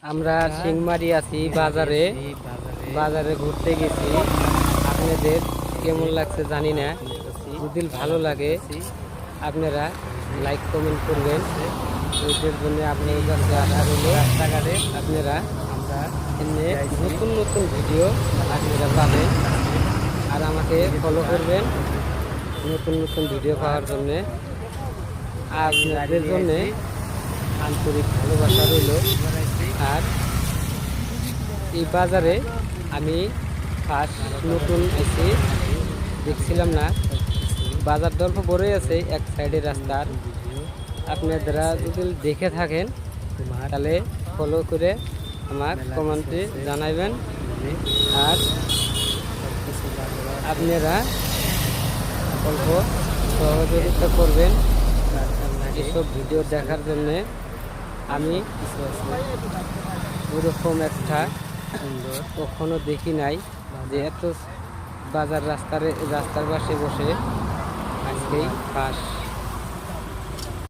আমরা সিংমারি আছি বাজারে বাজারে ঘুরতে গেছি। আপনাদের কেমন লাগছে জানি না, যদি ভালো লাগে আপনারা লাইক কমেন্ট করবেন। ওইটার জন্য আপনাদের কাছে আশা রইল রাস্তাঘাটে আপনারা আমরা এমনি নতুন নতুন ভিডিও আপনারা পাবেন, আর আমাকে ফলো করবেন নতুন নতুন ভিডিও পাওয়ার জন্যে। আপনাদের জন্যে আন্তরিক ভালোবাসা রইল। আর এই বাজারে আমি ফার্স্ট নতুন এসে দেখছিলাম না, বাজার অল্প বড়ই আছে এক সাইডে রাস্তার। আপনারা যদি দেখে থাকেন তাহলে ফলো করে আমার কমেন্টে জানাবেন। আর আপনারা অল্প সহযোগিতা করবেন এসব ভিডিও দেখার জন্যে। আমি ওরকম একটা কখনো দেখি নাই যে এত বাজার রাস্তার পাশে বসে আজকেই ফার্স্ট।